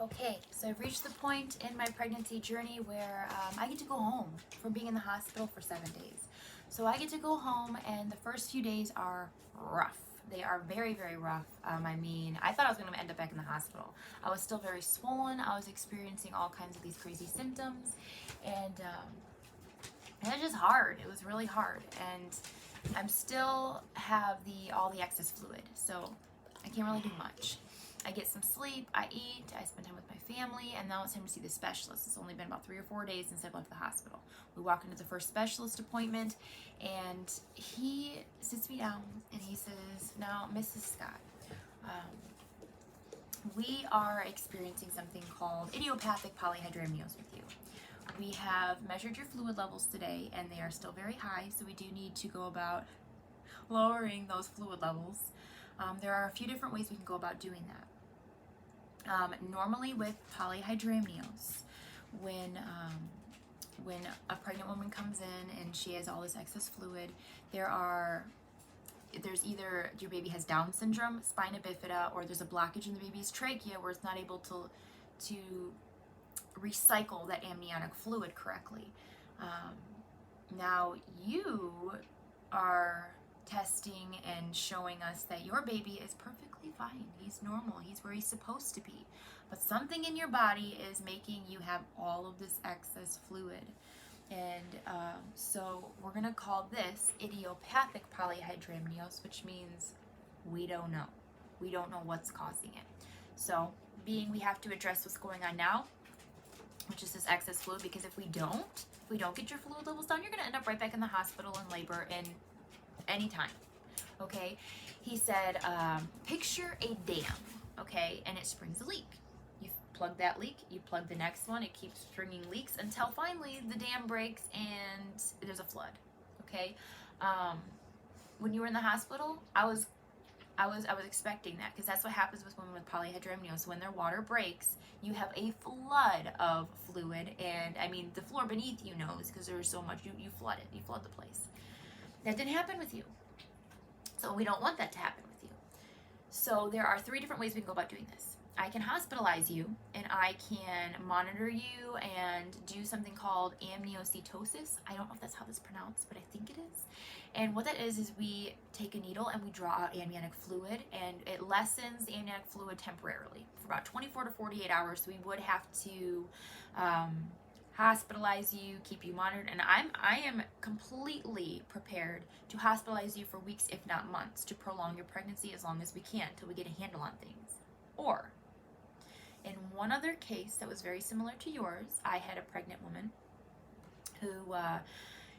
Okay, so I've reached the point in my pregnancy journey where I get to go home from being in the hospital for 7 days. So I get to go home, and the first few days are rough. They are very, very rough. I thought I was going to end up back in the hospital. I was still very swollen. I was experiencing all kinds of these crazy symptoms, and it was just hard. It was really hard, and I'm still have the all the excess fluid, so I can't really do much. I get some sleep, I eat, I spend time with my family, and now it's time to see the specialist. It's only been about 3 or 4 days since I've left the hospital. We walk into the first specialist appointment, and he sits me down and he says, "Now, Mrs. Scott, we are experiencing something called idiopathic polyhydramnios with you. We have measured your fluid levels today, and they are still very high, so we do need to go about lowering those fluid levels. There are a few different ways we can go about doing that. Normally with polyhydramnios, when a pregnant woman comes in and she has all this excess fluid, there's either your baby has Down syndrome, spina bifida, or there's a blockage in the baby's trachea where it's not able to recycle that amniotic fluid correctly. Now you are testing and showing us that your baby is perfectly fine. He's normal. He's where he's supposed to be. But something in your body is making you have all of this excess fluid. And so we're going to call this idiopathic polyhydramnios, which means we don't know. We don't know what's causing it. So we have to address what's going on now, which is this excess fluid, because if we don't get your fluid levels down, you're going to end up right back in the hospital in labor in any time. Okay, he said, picture a dam, okay, and it springs a leak. You plug that leak, you plug the next one, it keeps springing leaks until finally the dam breaks and there's a flood. Okay, when you were in the hospital, I was expecting that, because that's what happens with women with polyhydramnios. When their water breaks, you have a flood of fluid, and I mean the floor beneath you knows, because there's so much. You flood it. You flood the place. That didn't happen with you, so we don't want that to happen with you. So there are 3 different ways we can go about doing this. I can hospitalize you, and I can monitor you and do something called amniocentesis. I don't know if that's how this is pronounced, but I think it is. And what that is we take a needle and we draw out amniotic fluid, and it lessens the amniotic fluid temporarily for about 24 to 48 hours. So we would have to hospitalize you, keep you monitored, and I am completely prepared to hospitalize you for weeks, if not months, to prolong your pregnancy as long as we can till we get a handle on things. Or in one other case that was very similar to yours, I had a pregnant woman who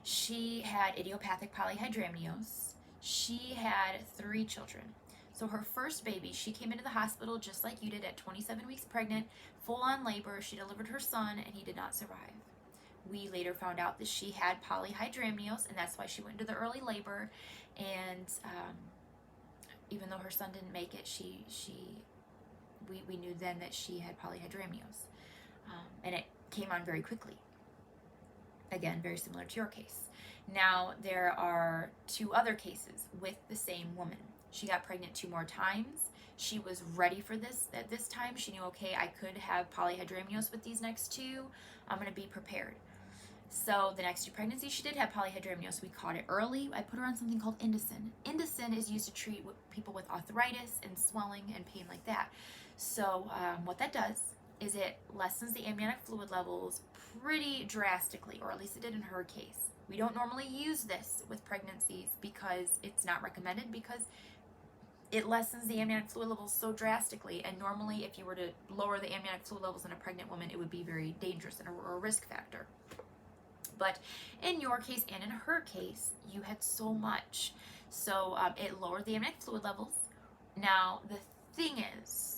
she had idiopathic polyhydramnios. She had 3 children. So her first baby, she came into the hospital just like you did at 27 weeks pregnant, full-on labor. She delivered her son, and he did not survive. We later found out that she had polyhydramnios, and that's why she went into the early labor. And even though her son didn't make it, we knew then that she had polyhydramnios. And it came on very quickly. Again, very similar to your case. Now, there are 2 other cases with the same woman. She got pregnant 2 more times. She was ready for this at this time. She knew, okay, I could have polyhydramnios with these next 2. I'm going to be prepared. So the next 2 pregnancies, she did have polyhydramnios. We caught it early. I put her on something called Indocin. Indocin is used to treat people with arthritis and swelling and pain like that. So what that does is it lessens the amniotic fluid levels pretty drastically, or at least it did in her case. We don't normally use this with pregnancies because it's not recommended, because it lessens the amniotic fluid levels so drastically, and normally if you were to lower the amniotic fluid levels in a pregnant woman, it would be very dangerous and a risk factor. But in your case and in her case, you had so much. So it lowered the amniotic fluid levels. Now, the thing is,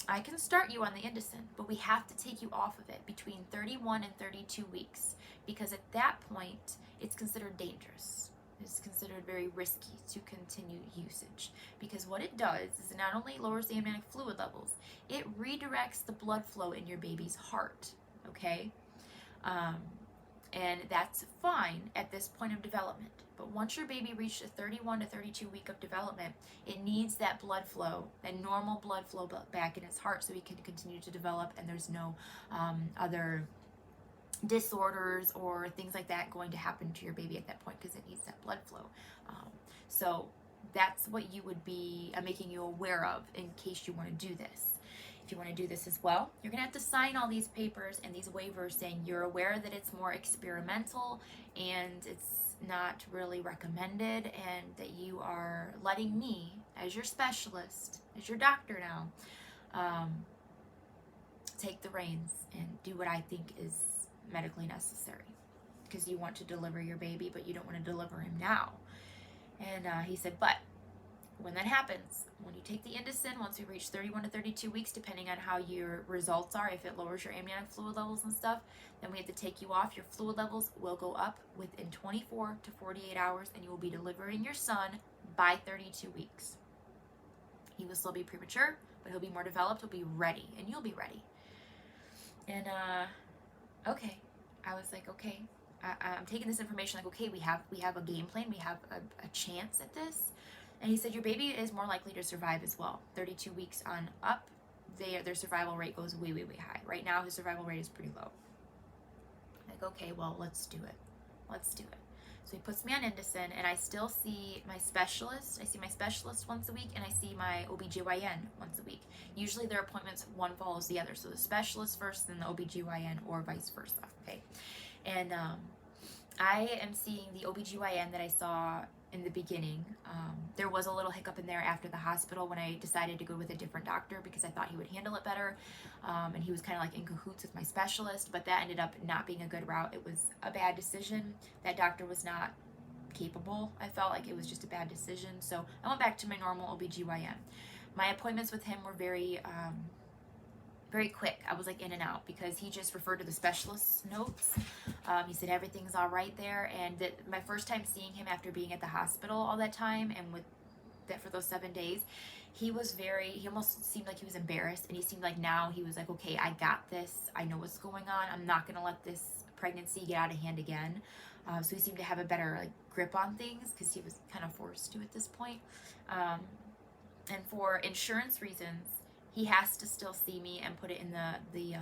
I can start you on the Indocin, but we have to take you off of it between 31 and 32 weeks, because at that point, it's considered dangerous. It's considered very risky to continue usage, because what it does is it not only lowers the amniotic fluid levels, it redirects the blood flow in your baby's heart, okay? And that's fine at this point of development. But once your baby reached a 31 to 32 week of development, it needs that blood flow, that normal blood flow back in its heart so it can continue to develop, and there's no other disorders or things like that going to happen to your baby at that point, because it needs that blood flow. So that's what you would be making you aware of in case you want to do this. If you want to do this as well, you're going to have to sign all these papers and these waivers saying you're aware that it's more experimental and it's not really recommended, and that you are letting me, as your specialist, as your doctor now, take the reins and do what I think is medically necessary, because you want to deliver your baby, but you don't want to deliver him now. And he said, but when that happens, when you take the Indocin, once we reach 31 to 32 weeks, depending on how your results are, if it lowers your amniotic fluid levels and stuff, then we have to take you off. Your fluid levels will go up within 24 to 48 hours, and you will be delivering your son by 32 weeks. He will still be premature, but he'll be more developed, he'll be ready, and you'll be ready. And, okay. I was like, okay. I'm taking this information like, okay, we have a game plan, we have a chance at this. And he said, your baby is more likely to survive as well. 32 weeks on up, their survival rate goes way, way, way high. Right now, his survival rate is pretty low. Like, okay, well, let's do it. Let's do it. So he puts me on Indocin, and I still see my specialist. I see my specialist once a week, and I see my OBGYN once a week. Usually their appointments, one follows the other. So the specialist first, then the OBGYN, or vice versa, okay? And I am seeing the OBGYN that I saw in the beginning. There was a little hiccup in there after the hospital when I decided to go with a different doctor because I thought he would handle it better. And he was kind of like in cahoots with my specialist, but that ended up not being a good route. It was a bad decision. That doctor was not capable. I felt like it was just a bad decision. So I went back to my normal OBGYN. My appointments with him were very quick. I was like in and out because he just referred to the specialist's notes. He said everything's all right there. And my first time seeing him after being at the hospital all that time and with that for those 7 days, he almost seemed like he was embarrassed, and he seemed like now he was like, okay, I got this. I know what's going on. I'm not going to let this pregnancy get out of hand again. So he seemed to have a better grip on things because he was kind of forced to at this point. And for insurance reasons, he has to still see me and put it in the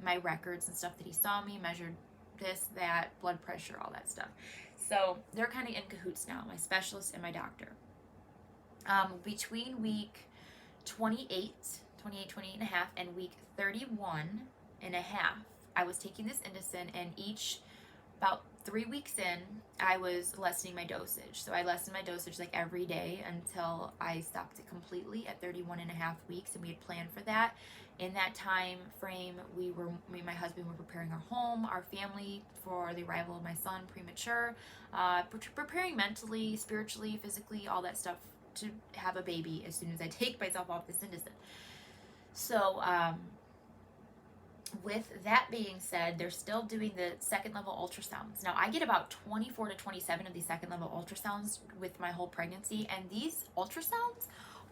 my records and stuff that he saw me, measured this, that, blood pressure, all that stuff. So they're kind of in cahoots now, my specialist and my doctor. Between week 28 and a half, and week 31 and a half, I was taking this Indocin, and about 3 weeks in, I was lessening my dosage. So I lessened my dosage every day until I stopped it completely at 31 and a half weeks, and we had planned for that. In that time frame, me and my husband were preparing our home, our family for the arrival of my son, premature, preparing mentally, spiritually, physically, all that stuff to have a baby as soon as I take myself off this Indocin. So, with that being said, they're still doing the second level ultrasounds. Now, I get about 24 to 27 of these second level ultrasounds with my whole pregnancy, and these ultrasounds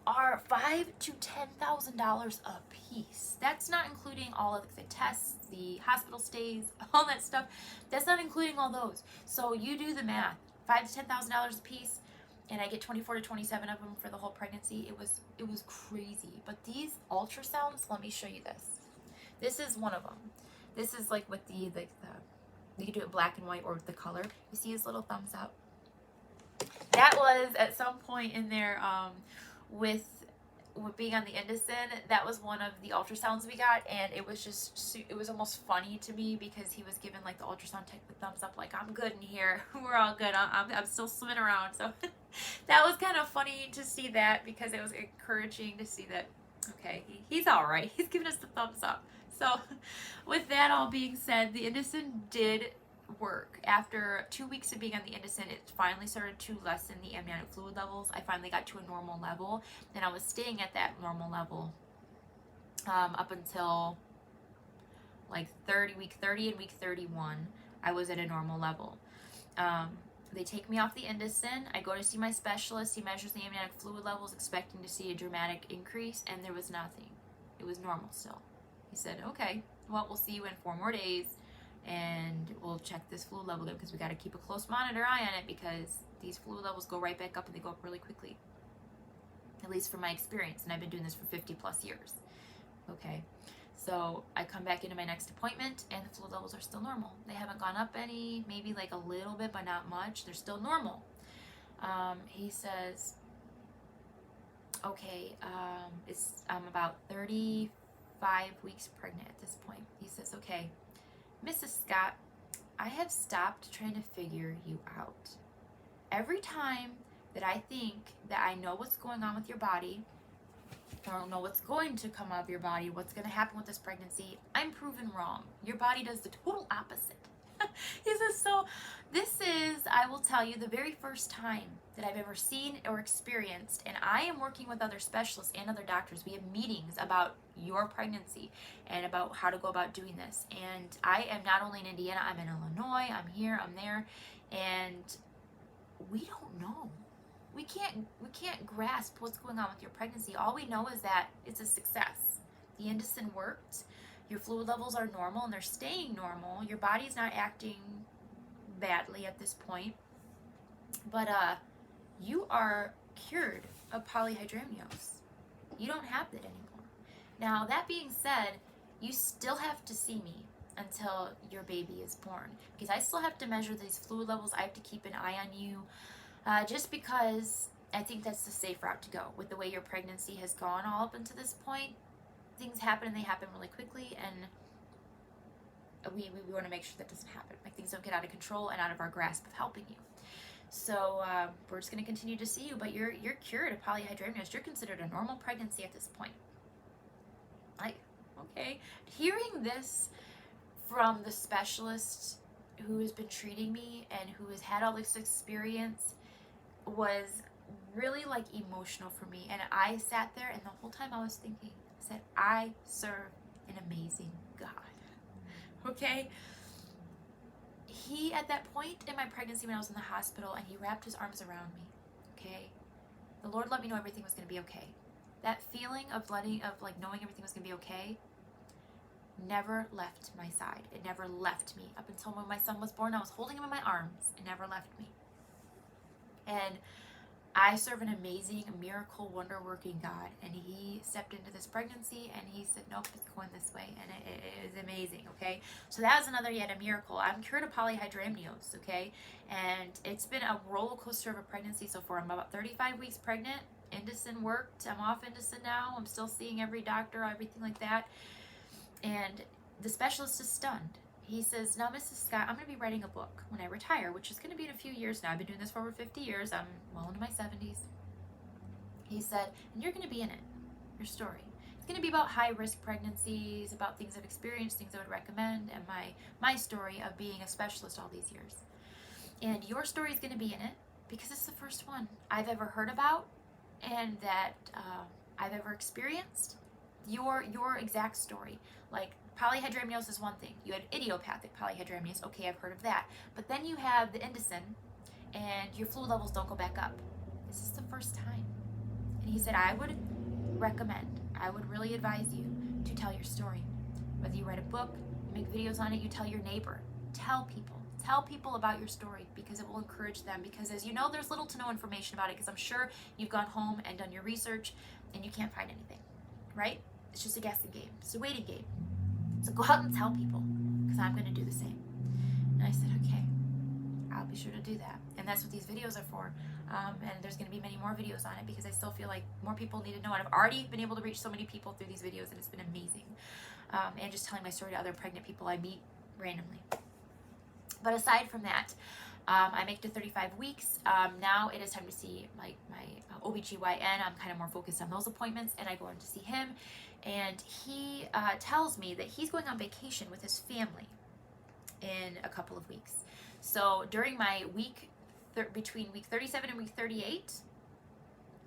are $5,000 to $10,000 a piece. That's not including all of the tests, the hospital stays, all that stuff. That's not including all those. So you do the math: $5,000 to $10,000 a piece, and I get 24 to 27 of them for the whole pregnancy. It was crazy. But these ultrasounds, let me show you this. This is one of them. This is with the you can do it black and white or with the color. You see his little thumbs up? That was at some point in there with being on the Indocin. That was one of the ultrasounds we got, and it was almost funny to me because he was giving the ultrasound tech the thumbs up, I'm good in here. We're all good. I'm still swimming around. So that was kind of funny to see that, because it was encouraging to see that, okay, he's all right. He's giving us the thumbs up. So with that all being said, the Indocin did work. After 2 weeks of being on the Indocin, it finally started to lessen the amniotic fluid levels. I finally got to a normal level, and I was staying at that normal level up until week 30 and week 31. I was at a normal level. They take me off the Indocin. I go to see my specialist. He measures the amniotic fluid levels, expecting to see a dramatic increase, and there was nothing. It was normal still. He said, okay, well, we'll see you in 4 more days, and we'll check this fluid level again, because we got to keep a close monitor eye on it, because these fluid levels go right back up, and they go up really quickly, at least from my experience, and I've been doing this for 50 plus years. Okay, so I come back into my next appointment, and the fluid levels are still normal. They haven't gone up any, maybe like a little bit, but not much. They're still normal. He says, okay, I'm about 35 weeks pregnant at this point. He says, okay, Mrs. Scott, I have stopped trying to figure you out. Every time that I think that I know what's going on with your body, or I don't know what's going to come out of your body, what's going to happen with this pregnancy, I'm proven wrong. Your body does the total opposite. He says, so this is, I will tell you, the very first time that I've ever seen or experienced, and I am working with other specialists and other doctors. We have meetings about your pregnancy and about how to go about doing this. And I am not only in Indiana, I'm in Illinois, I'm here, I'm there, and we don't know. We can't grasp what's going on with your pregnancy. All we know is that it's a success. The Indocin worked. Your fluid levels are normal, and they're staying normal. Your body's not acting badly at this point. But you are cured of polyhydramnios. You don't have that anymore. Now, that being said, you still have to see me until your baby is born, because I still have to measure these fluid levels. I have to keep an eye on you, just because I think that's the safe route to go. With the way your pregnancy has gone all up until this point, things happen, and they happen really quickly, and we want to make sure that doesn't happen. Like, things don't get out of control and out of our grasp of helping you. So we're just going to continue to see you, but you're cured of polyhydramnios. You're considered a normal pregnancy at this point. Okay. Hearing this from the specialist who has been treating me and who has had all this experience was really like emotional for me. And I sat there, and the whole time I was thinking, I said, I serve an amazing God. Okay? He, at that point in my pregnancy when I was in the hospital, and he wrapped his arms around me, okay? The Lord let me know everything was going to be okay. That feeling of knowing everything was going to be okay never left my side. It never left me. Up until when my son was born, I was holding him in my arms. It never left me. And I serve an amazing, miracle, wonder-working God, and he stepped into this pregnancy, and he said, nope, it's going this way, and it is amazing, okay? So that was another yet a miracle. I'm cured of polyhydramnios, okay? And it's been a roller coaster of a pregnancy so far. I'm about 35 weeks pregnant. Indocin worked. I'm off Indocin now. I'm still seeing every doctor, everything like that. And the specialist is stunned. He says, now, Mrs. Scott, I'm going to be writing a book when I retire, which is going to be in a few years now. I've been doing this for over 50 years. I'm well into my 70s. He said, and you're going to be in it, your story. It's going to be about high-risk pregnancies, about things I've experienced, things I would recommend, and my story of being a specialist all these years. And your story is going to be in it because it's the first one I've ever heard about and that I've ever experienced. Your exact story. Like, polyhydramnios is one thing. You had idiopathic polyhydramnios. Okay, I've heard of that. But then you have the Indocin, and your fluid levels don't go back up. This is the first time. And he said, I would really advise you to tell your story. Whether you write a book, you make videos on it, you tell your neighbor. Tell people about your story, because it will encourage them. Because as you know, there's little to no information about it, because I'm sure you've gone home and done your research, and you can't find anything, right? It's just a guessing game. It's a waiting game. So go out and tell people, because I'm going to do the same. And I said, okay, I'll be sure to do that. And that's what these videos are for. And there's going to be many more videos on it, because I still feel like more people need to know. And I've already been able to reach so many people through these videos, and it's been amazing. And just telling my story to other pregnant people I meet randomly. But aside from that, I make it to 35 weeks. Now it is time to see my OBGYN. I'm kind of more focused on those appointments, and I go in to see him. And he tells me that he's going on vacation with his family in a couple of weeks. So during my between week 37 and week 38,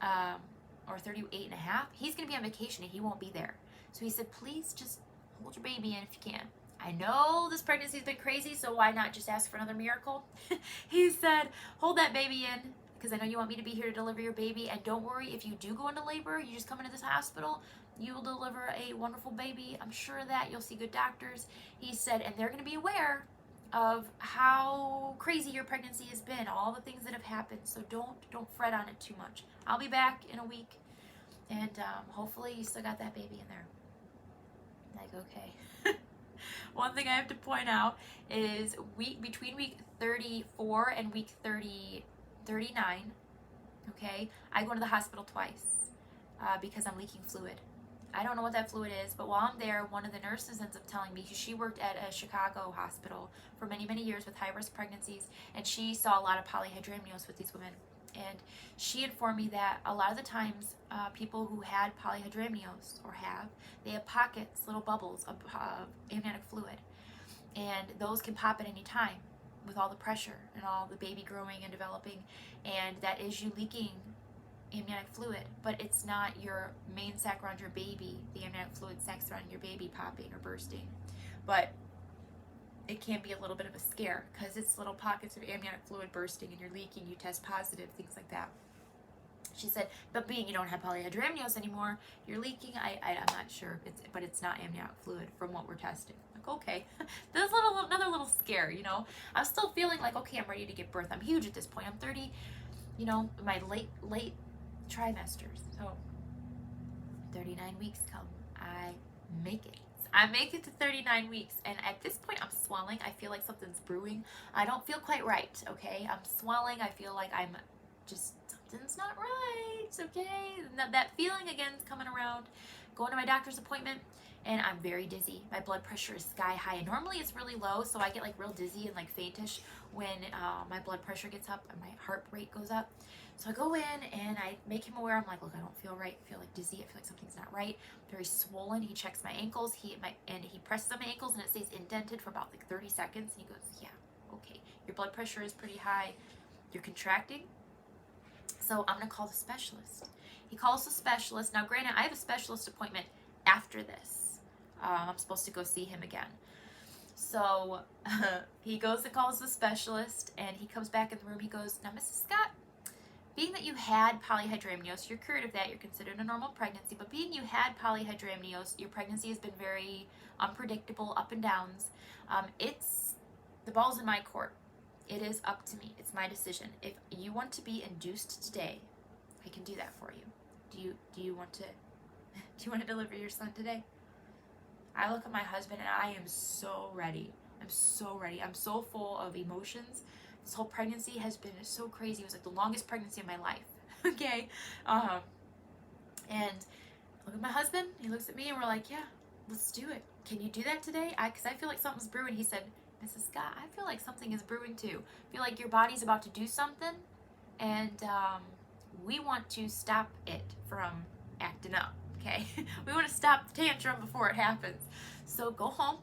or 38 and a half, he's going to be on vacation and he won't be there. So he said, please just hold your baby in if you can. I know this pregnancy's been crazy, so why not just ask for another miracle? He said, hold that baby in, because I know you want me to be here to deliver your baby. And don't worry, if you do go into labor, you just come into this hospital, you will deliver a wonderful baby. I'm sure of that. You'll see good doctors. He said, and they're going to be aware of how crazy your pregnancy has been, all the things that have happened. So don't fret on it too much. I'll be back in a week, and hopefully you still got that baby in there. Like, okay. One thing I have to point out is between week 34 and week 39, okay, I go to the hospital twice because I'm leaking fluid. I don't know what that fluid is, but while I'm there, one of the nurses ends up telling me, she worked at a Chicago hospital for many, many years with high-risk pregnancies, and she saw a lot of polyhydramnios with these women. And she informed me that a lot of the times, people who had polyhydramnios they have pockets, little bubbles of amniotic fluid, and those can pop at any time with all the pressure and all the baby growing and developing, and that is you leaking amniotic fluid, but it's not your main sac around your baby, the amniotic fluid sacs around your baby popping or bursting, but it can be a little bit of a scare because it's little pockets of amniotic fluid bursting and you're leaking, you test positive, things like that. She said, but being you don't have polyhydramnios anymore, you're leaking. I'm not sure, but it's not amniotic fluid from what we're testing. Like, okay, that's another little scare, you know. I'm still feeling like, okay, I'm ready to give birth. I'm huge at this point. I'm 30, you know, my late trimesters. So 39 weeks come, I make it. I make it to 39 weeks, and at this point I'm swelling. I feel like something's brewing. I don't feel quite right, okay? I'm swelling. I feel like I'm just, something's not right, okay? That feeling again is coming around. Going to my doctor's appointment, and I'm very dizzy. My blood pressure is sky high, and normally it's really low, so I get like real dizzy and like faintish when my blood pressure gets up and my heart rate goes up. So I go in and I make him aware. I'm like, look, I don't feel right. I feel like dizzy. I feel like something's not right. Very swollen. He checks my ankles. He presses on my ankles, and it stays indented for about like 30 seconds. And he goes, yeah, okay. Your blood pressure is pretty high. You're contracting. So I'm gonna call the specialist. He calls the specialist. Now, granted, I have a specialist appointment after this. I'm supposed to go see him again. So he goes and calls the specialist, and he comes back in the room. He goes, now, Mrs. Scott, being that you had polyhydramnios, you're cured of that, you're considered a normal pregnancy, but being you had polyhydramnios, your pregnancy has been very unpredictable, up and downs. The ball's in my court. It is up to me. It's my decision. If you want to be induced today, I can do that for you. Do you want to deliver your son today? I look at my husband and I am so ready. I'm so ready. I'm so full of emotions. This whole pregnancy has been so crazy. It was like the longest pregnancy of my life. Okay. And look at my husband. He looks at me and we're like, yeah, let's do it. Can you do that today? Because I feel like something's brewing. He said, Mrs. Scott, I feel like something is brewing too. I feel like your body's about to do something, and we want to stop it from acting up. Okay. We want to stop the tantrum before it happens. So go home,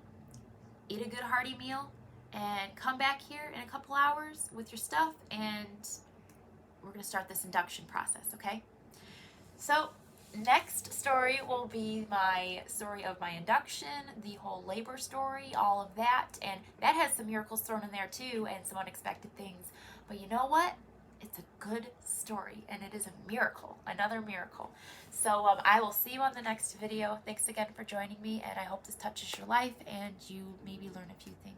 eat a good hearty meal, and come back here in a couple hours with your stuff, and we're going to start this induction process, okay? So next story will be my story of my induction, the whole labor story, all of that, and that has some miracles thrown in there too, and some unexpected things. But you know what? It's a good story, and it is a miracle, another miracle. So I will see you on the next video. Thanks again for joining me, and I hope this touches your life and you maybe learn a few things.